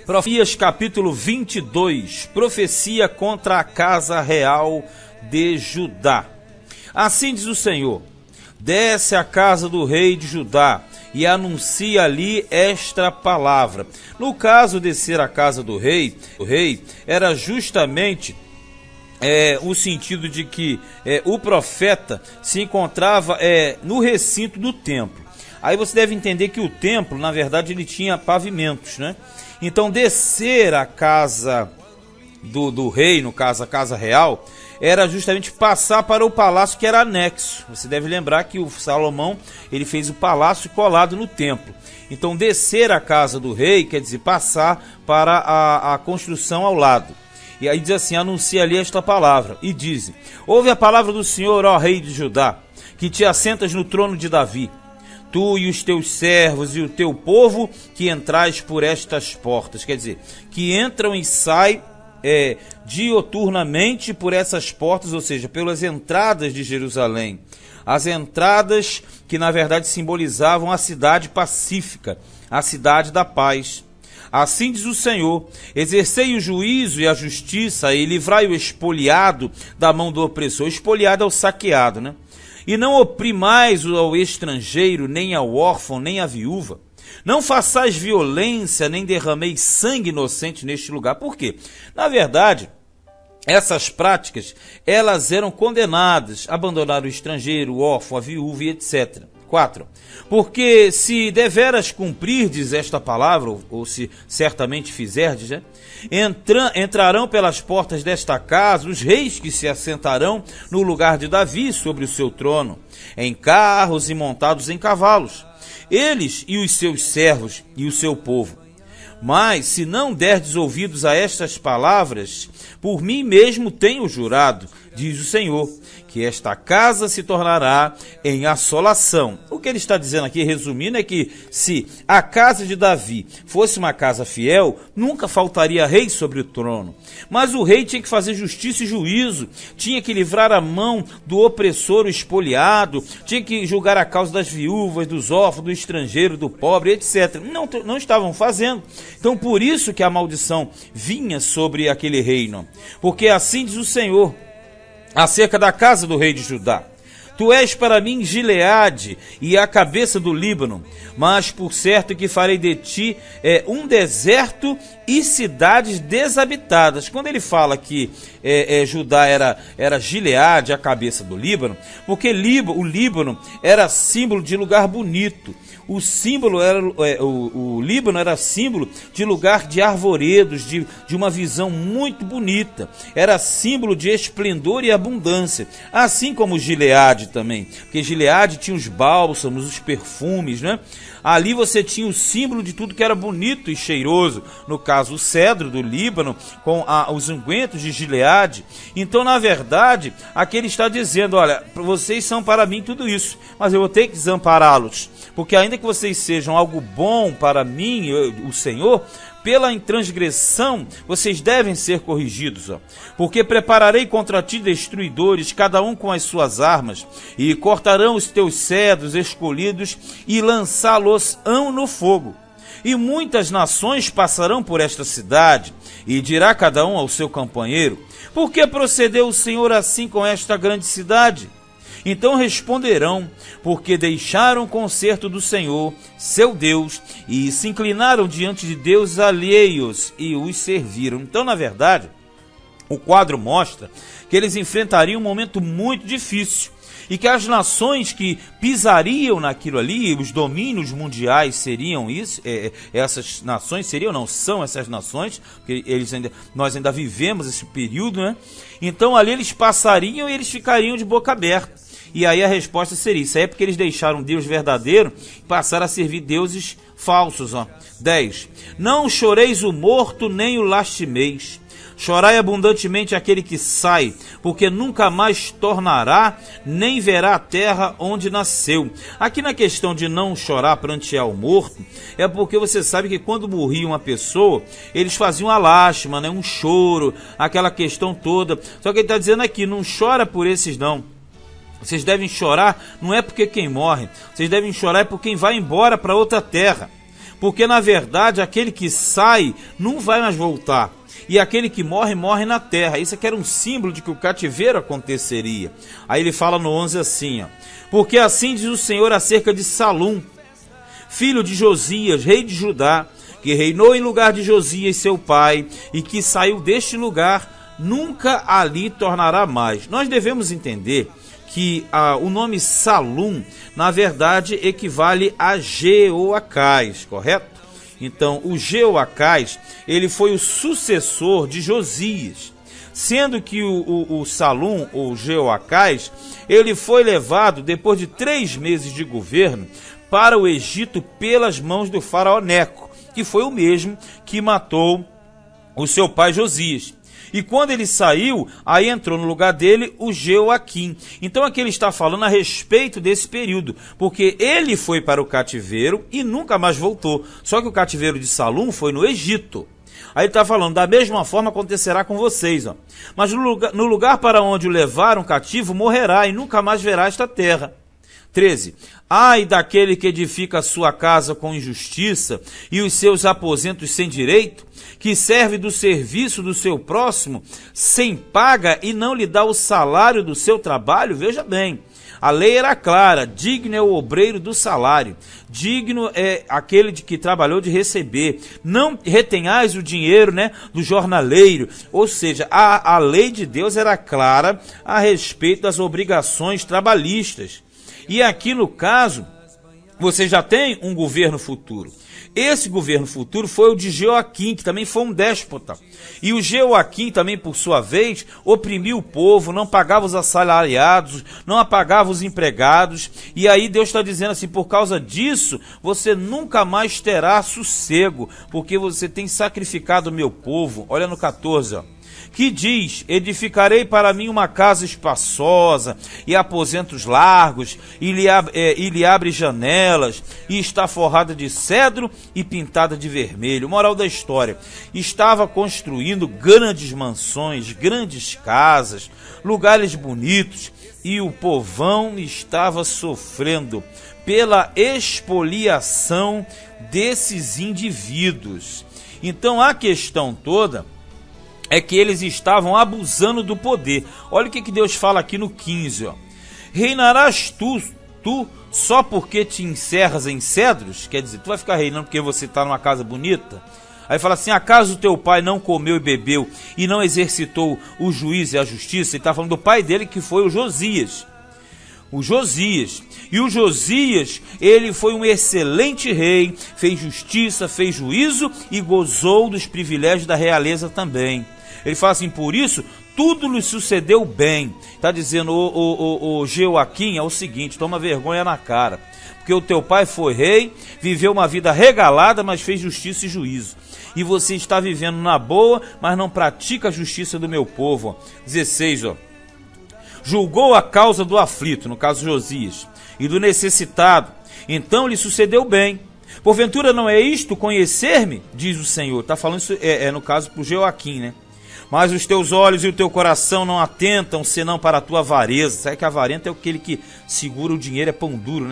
Profecias capítulo 22, profecia contra a casa real de Judá. Assim diz o Senhor: desce à casa do rei de Judá e anuncia ali esta palavra. No caso, descer à casa do rei, o rei era justamente o sentido de que o profeta se encontrava no recinto do templo. Aí você deve entender que o templo, na verdade, ele tinha pavimentos, né? Então, descer a casa do rei, no caso a casa real, era justamente passar para o palácio que era anexo. Você deve lembrar que o Salomão, ele fez o palácio colado no templo. Então, descer a casa do rei quer dizer passar para a construção ao lado. E aí diz assim: anuncia ali esta palavra, e diz: ouve a palavra do Senhor, ó rei de Judá, que te assentas no trono de Davi, tu e os teus servos e o teu povo que entrais por estas portas. Quer dizer, que entram e saem dioturnamente por essas portas, ou seja, pelas entradas de Jerusalém. As entradas que na verdade simbolizavam a cidade pacífica, a cidade da paz. Assim diz o Senhor: exercei o juízo e a justiça e livrai o expoliado da mão do opressor. O expoliado é o saqueado, né? E não oprimais ao estrangeiro, nem ao órfão, nem à viúva. Não façais violência, nem derrameis sangue inocente neste lugar. Por quê? Na verdade, essas práticas, elas eram condenadas a abandonar o estrangeiro, o órfão, a viúva e etc. 4. Porque se deveras cumprirdes esta palavra, ou se certamente fizerdes, entrarão pelas portas desta casa os reis que se assentarão no lugar de Davi sobre o seu trono, em carros e montados em cavalos, eles e os seus servos e o seu povo. Mas se não derdes ouvidos a estas palavras, por mim mesmo tenho jurado, diz o Senhor, que esta casa se tornará em assolação. O que ele está dizendo aqui, resumindo, é que se a casa de Davi fosse uma casa fiel, nunca faltaria rei sobre o trono. Mas o rei tinha que fazer justiça e juízo, tinha que livrar a mão do opressor, o expoliado, tinha que julgar a causa das viúvas, dos órfãos, do estrangeiro, do pobre, etc. Não estavam fazendo. Então, por isso que a maldição vinha sobre aquele reino. Porque assim diz o Senhor acerca da casa do rei de Judá: tu és para mim Gileade e a cabeça do Líbano, mas por certo que farei de ti um deserto e cidades desabitadas. Quando ele fala que Judá era Gileade, a cabeça do Líbano, porque o Líbano era símbolo de lugar bonito. O Líbano era símbolo de lugar de arvoredos, de uma visão muito bonita. Era símbolo de esplendor e abundância, assim como Gileade também, porque Gileade tinha os bálsamos, os perfumes, né? Ali você tinha o símbolo de tudo que era bonito e cheiroso, no caso o cedro do Líbano, com os ungüentos de Gileade. Então, na verdade, aqui ele está dizendo: olha, vocês são para mim tudo isso, mas eu vou ter que desampará-los, porque ainda que vocês sejam algo bom para mim, o Senhor, pela transgressão, vocês devem ser corrigidos, porque prepararei contra ti destruidores, cada um com as suas armas, e cortarão os teus cedros escolhidos e lançá-los-ão no fogo. E muitas nações passarão por esta cidade, e dirá cada um ao seu companheiro: por que procedeu o Senhor assim com esta grande cidade? Então responderão: porque deixaram o conserto do Senhor, seu Deus, e se inclinaram diante de deuses alheios e os serviram. Então, na verdade, o quadro mostra que eles enfrentariam um momento muito difícil, e que as nações que pisariam naquilo ali, os domínios mundiais seriam isso, essas nações seriam, não são essas nações, porque nós ainda vivemos esse período, né? Então ali eles passariam e eles ficariam de boca aberta. E aí a resposta seria: isso aí é porque eles deixaram Deus verdadeiro e passaram a servir deuses falsos. 10. Não choreis o morto, nem o lastimeis. Chorai abundantemente aquele que sai, porque nunca mais tornará, nem verá a terra onde nasceu. Aqui na questão de não chorar prantear o morto, é porque você sabe que quando morria uma pessoa, eles faziam a lástima, né? Um choro, aquela questão toda. Só que ele está dizendo aqui: não chora por esses não. Vocês devem chorar, não é porque quem morre, vocês devem chorar é por quem vai embora para outra terra. porque na verdade aquele que sai não vai mais voltar, e aquele que morre, morre na terra. Isso aqui era um símbolo de que o cativeiro aconteceria. Aí ele fala no 11 assim, ó: porque assim diz o Senhor acerca de Salum, filho de Josias, rei de Judá, que reinou em lugar de Josias seu pai, e que saiu deste lugar, nunca ali tornará mais. Nós devemos entender que o nome Salum, na verdade, equivale a Jeoacás, correto? Então, o Jeoacás, ele foi o sucessor de Josias, sendo que o Salum, ou Jeoacás, ele foi levado, depois de 3 meses de governo, para o Egito pelas mãos do faraó Neco, que foi o mesmo que matou o seu pai Josias. E quando ele saiu, aí entrou no lugar dele o Jeoaquim. Então aqui ele está falando a respeito desse período, porque ele foi para o cativeiro e nunca mais voltou. Só que o cativeiro de Salum foi no Egito. Aí ele está falando, da mesma forma acontecerá com vocês, ó. Mas no lugar para onde o levaram cativo, morrerá e nunca mais verá esta terra. 13. Ai daquele que edifica a sua casa com injustiça e os seus aposentos sem direito, que serve do serviço do seu próximo sem paga e não lhe dá o salário do seu trabalho. Veja bem, a lei era clara: digno é o obreiro do salário, digno é aquele que trabalhou de receber, não retenhais o dinheiro, do jornaleiro. Ou seja, a lei de Deus era clara a respeito das obrigações trabalhistas. E aqui no caso, você já tem um governo futuro. Esse governo futuro foi o de Jeoaquim, que também foi um déspota. E o Jeoaquim também, por sua vez, oprimiu o povo, não pagava os assalariados, não pagava os empregados. E aí Deus está dizendo assim: por causa disso, você nunca mais terá sossego, porque você tem sacrificado o meu povo. Olha no 14, ó. Que diz: edificarei para mim uma casa espaçosa e aposentos largos, e lhe abre janelas, e está forrada de cedro e pintada de vermelho. Moral da história: estava construindo grandes mansões, grandes casas, lugares bonitos, e o povão estava sofrendo pela expoliação desses indivíduos. Então a questão toda é que eles estavam abusando do poder. Olha o que Deus fala aqui no 15, ó. Reinarás tu só porque te encerras em cedros? Quer dizer, tu vai ficar reinando porque você está numa casa bonita? Aí fala assim: acaso teu pai não comeu e bebeu e não exercitou o juízo e a justiça? Ele está falando do pai dele, que foi o Josias. O Josias. E o Josias, ele foi um excelente rei, fez justiça, fez juízo e gozou dos privilégios da realeza também. Ele fala assim: por isso, tudo lhe sucedeu bem. Está dizendo o Jeoaquim é o seguinte: toma vergonha na cara, porque o teu pai foi rei, viveu uma vida regalada, mas fez justiça e juízo. E você está vivendo na boa, mas não pratica a justiça do meu povo. 16, ó. Julgou a causa do aflito, no caso Josias, e do necessitado, então lhe sucedeu bem. Porventura não é isto conhecer-me, diz o Senhor. Está falando isso, no caso para o Jeoaquim, Mas os teus olhos e o teu coração não atentam senão para a tua avareza. Sabe que avarento é aquele que segura o dinheiro, é pão duro,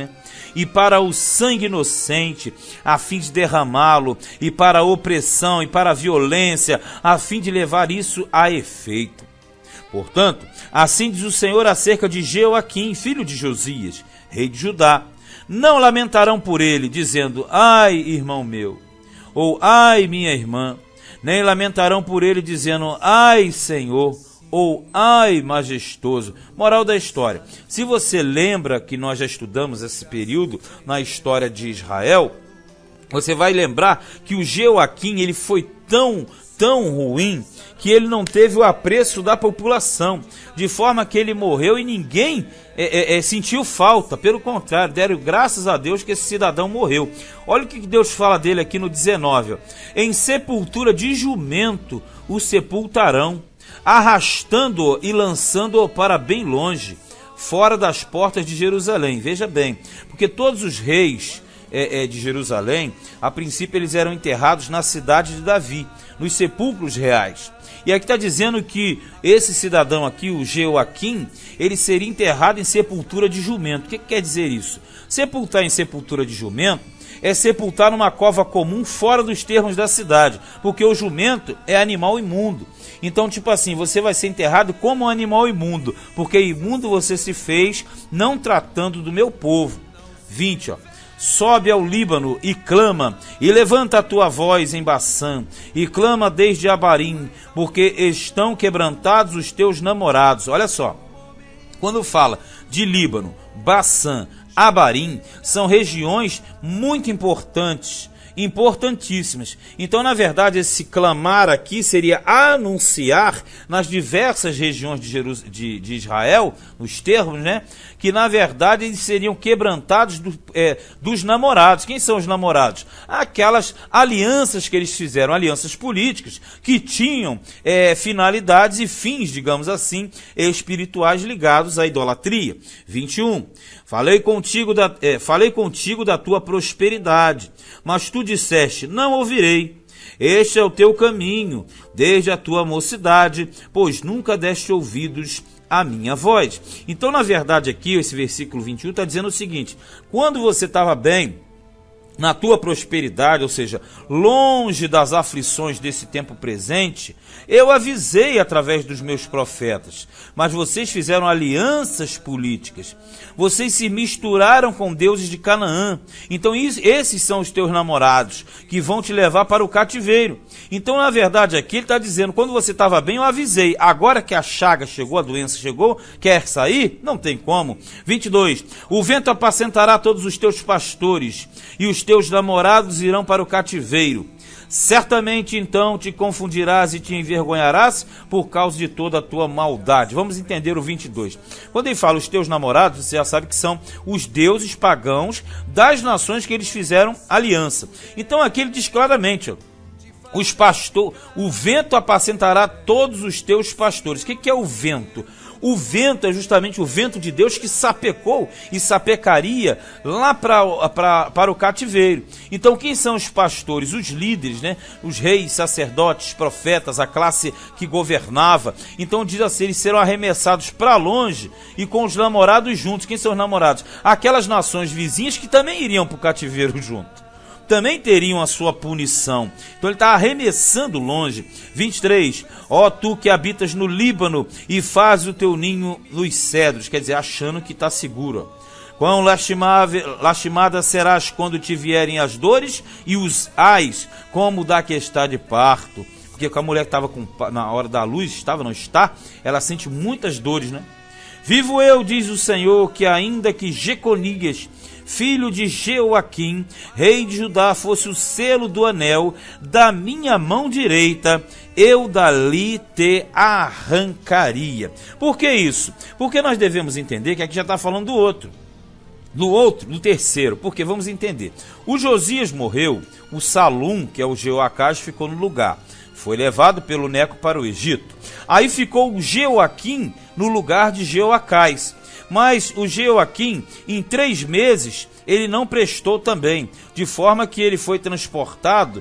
E para o sangue inocente, a fim de derramá-lo, e para a opressão, e para a violência, a fim de levar isso a efeito. Portanto, assim diz o Senhor acerca de Jeoaquim, filho de Josias, rei de Judá: não lamentarão por ele, dizendo: ai, irmão meu, ou ai, minha irmã, nem lamentarão por ele, dizendo: ai, Senhor, ou ai, majestoso. Moral da história: se você lembra que nós já estudamos esse período na história de Israel, você vai lembrar que o Jeoaquim, ele foi tão ruim, que ele não teve o apreço da população, de forma que ele morreu e ninguém sentiu falta. Pelo contrário, deram graças a Deus que esse cidadão morreu. Olha o que Deus fala dele aqui no 19, ó. Em sepultura de jumento o sepultarão, arrastando-o e lançando-o para bem longe, fora das portas de Jerusalém. Veja bem, porque todos os reis de Jerusalém, a princípio eles eram enterrados na cidade de Davi, nos sepulcros reais. E aqui está dizendo que esse cidadão aqui, o Jeoaquim, ele seria enterrado em sepultura de jumento. O que quer dizer isso? Sepultar em sepultura de jumento é sepultar numa cova comum fora dos termos da cidade, porque o jumento é animal imundo. Então, tipo assim, você vai ser enterrado como um animal imundo, porque imundo você se fez, não tratando do meu povo. 20, ó. Sobe ao Líbano e clama, e levanta a tua voz em Baçã, e clama desde Abarim, porque estão quebrantados os teus namorados. Olha só, quando fala de Líbano, Baçã, Abarim, são regiões muito importantes, importantíssimas. Então, na verdade, esse clamar aqui seria anunciar nas diversas regiões de Israel, nos termos, né? Que na verdade eles seriam quebrantados dos namorados. Quem são os namorados? Aquelas alianças que eles fizeram, alianças políticas, que tinham finalidades e fins, digamos assim, espirituais ligados à idolatria. 21. Falei contigo da tua prosperidade, mas tu disseste, não ouvirei. Este é o teu caminho, desde a tua mocidade, pois nunca deste ouvidos à minha voz. Então, na verdade, aqui, esse versículo 21 está dizendo o seguinte: quando você estava bem, na tua prosperidade, ou seja, longe das aflições desse tempo presente, eu avisei através dos meus profetas, mas vocês fizeram alianças políticas, vocês se misturaram com deuses de Canaã, então esses são os teus namorados, que vão te levar para o cativeiro. Então, na verdade, aqui ele está dizendo, quando você estava bem, eu avisei, agora que a chaga chegou, a doença chegou, quer sair? Não tem como. 22, o vento apacentará todos os teus pastores, e os teus namorados irão para o cativeiro. Certamente então te confundirás e te envergonharás por causa de toda a tua maldade. Vamos entender o 22. Quando ele fala os teus namorados, você já sabe que são os deuses pagãos das nações que eles fizeram aliança. Então aqui ele diz claramente, ó, o vento apacentará todos os teus pastores. O que é o vento? O vento é justamente o vento de Deus que sapecou e sapecaria lá para o cativeiro. Então, quem são os pastores? Os líderes, né? Os reis, sacerdotes, profetas, a classe que governava. Então, diz assim, eles serão arremessados para longe e com os namorados juntos. Quem são os namorados? Aquelas nações vizinhas que também iriam para o cativeiro junto. Também teriam a sua punição. Então ele está arremessando longe. 23. Ó tu que habitas no Líbano e fazes o teu ninho nos cedros. Quer dizer, achando que está seguro. Quão lastimada serás quando te vierem as dores e os ais, como da que está de parto. Porque com a mulher que estava na hora da luz, estava, não está, ela sente muitas dores, né? Vivo eu, diz o Senhor, que ainda que Jeconias, filho de Jeoaquim, rei de Judá, fosse o selo do anel da minha mão direita, eu dali te arrancaria. Por que isso? Porque nós devemos entender que aqui já está falando do terceiro, porque vamos entender. O Josias morreu, o Salum, que é o Jeoacás, ficou no lugar. Foi levado pelo Neco para o Egito. Aí ficou o Jeoaquim no lugar de Jeoacás. Mas o Jeoaquim, em 3 meses, ele não prestou também, de forma que ele foi transportado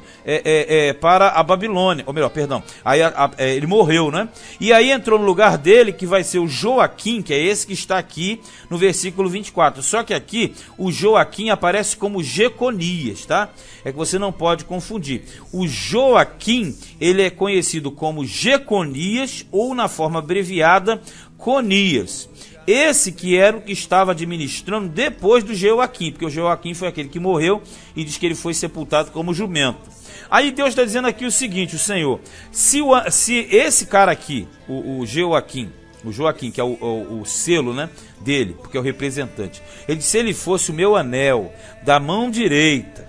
para a Babilônia, ou melhor, perdão, aí ele morreu, né? E aí entrou no lugar dele, que vai ser o Joaquim, que é esse que está aqui no versículo 24. Só que aqui o Joaquim aparece como Jeconias, tá? É que você não pode confundir. O Joaquim, ele é conhecido como Jeconias, ou na forma abreviada, Conias. Esse que era o que estava administrando depois do Jeoaquim, porque o Jeoaquim foi aquele que morreu e diz que ele foi sepultado como jumento. Aí Deus está dizendo aqui o seguinte, o Senhor, se esse cara aqui, o Jeoaquim, que é o selo, né, dele, porque é o representante, ele disse, se ele fosse o meu anel da mão direita,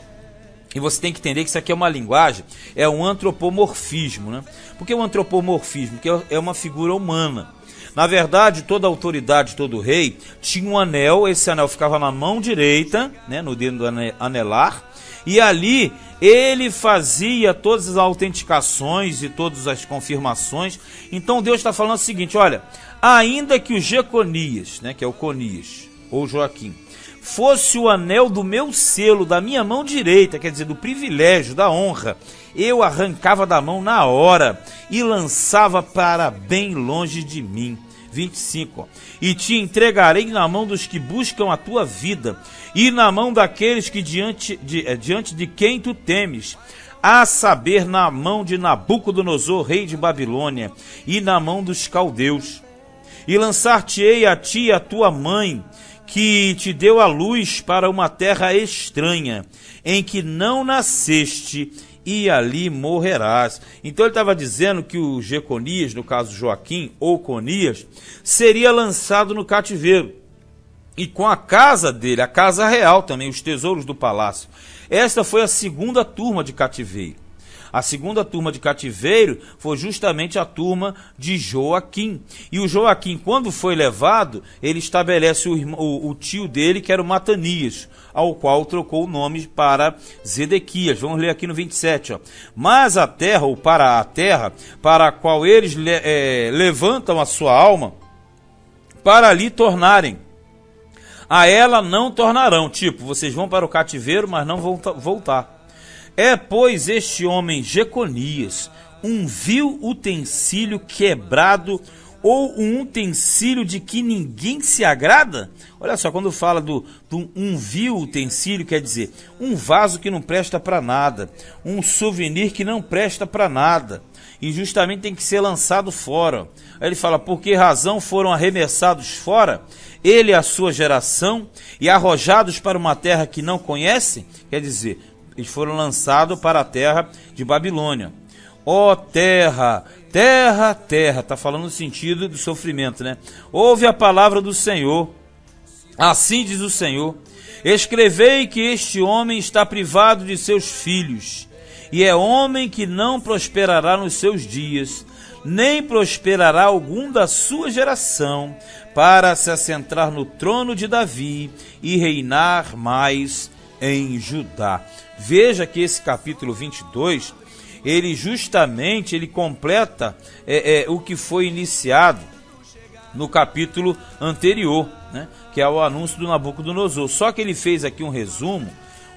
e você tem que entender que isso aqui é uma linguagem, é um antropomorfismo, né? Porque o antropomorfismo, que é uma figura humana. Na verdade, toda autoridade, todo rei, tinha um anel, esse anel ficava na mão direita, né, no dedo do anelar, e ali ele fazia todas as autenticações e todas as confirmações. Então Deus está falando o seguinte, olha, ainda que o Jeconias, né, que é o Conias, ou Joaquim, fosse o anel do meu selo, da minha mão direita, quer dizer, do privilégio, da honra, eu arrancava da mão na hora e lançava para bem longe de mim. 25. Ó. E te entregarei na mão dos que buscam a tua vida, e na mão daqueles que diante de quem tu temes, a saber, na mão de Nabucodonosor, rei de Babilônia, e na mão dos caldeus. E lançar-te-ei a ti e a tua mãe, que te deu a luz, para uma terra estranha, em que não nasceste, e ali morrerás. Então ele estava dizendo que o Jeconias, no caso Joaquim ou Conias, seria lançado no cativeiro. E com a casa dele, a casa real também, os tesouros do palácio. Esta foi a segunda turma de cativeiro. A segunda turma de cativeiro foi justamente a turma de Joaquim. E o Joaquim, quando foi levado, ele estabelece o tio dele, que era o Matanias, ao qual trocou o nome para Zedequias. Vamos ler aqui no 27. Ó. Mas a terra, ou para a terra, para a qual eles levantam a sua alma, para ali tornarem, a ela não tornarão. Tipo, vocês vão para o cativeiro, mas não vão voltar. É, pois, este homem Jeconias um vil utensílio quebrado, ou um utensílio de que ninguém se agrada? Olha só, quando fala do um vil utensílio, quer dizer um vaso que não presta para nada, um souvenir que não presta para nada, e justamente tem que ser lançado fora. Aí ele fala, por que razão foram arremessados fora, ele e a sua geração, e arrojados para uma terra que não conhecem? Quer dizer, eles foram lançados para a terra de Babilônia. Ó terra, terra, terra, está falando no sentido do sofrimento, né? Ouve a palavra do Senhor, assim diz o Senhor, escrevei que este homem está privado de seus filhos, e é homem que não prosperará nos seus dias, nem prosperará algum da sua geração, para se assentar no trono de Davi e reinar mais em Judá. Veja que esse capítulo 22, ele justamente completa o que foi iniciado no capítulo anterior, né? Que é o anúncio do Nabucodonosor. Só que ele fez aqui um resumo,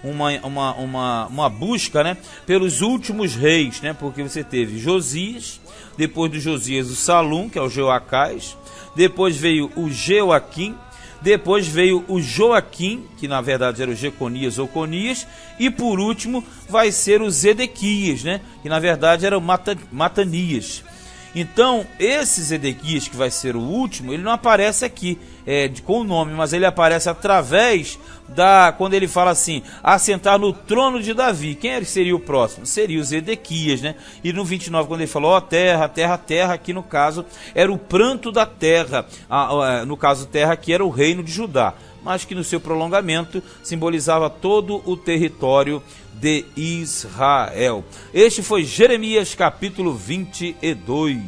uma busca, né, pelos últimos reis, né? Porque você teve Josias, depois do Josias o Salum, que é o Jeoacás, depois veio o Joaquim, depois veio o Joaquim, que na verdade era o Jeconias ou Conias, e por último vai ser o Zedequias, né? Que na verdade era o Matanias. Então, esse Zedequias, que vai ser o último, ele não aparece aqui com o nome, mas ele aparece através quando ele fala assim, assentar no trono de Davi. Quem seria o próximo? Seria o Zedequias, né? E no 29, quando ele falou, ó terra, terra, terra, aqui no caso era o pranto da terra, no caso terra aqui era o reino de Judá, mas que no seu prolongamento simbolizava todo o território de Israel. Este foi Jeremias capítulo 22.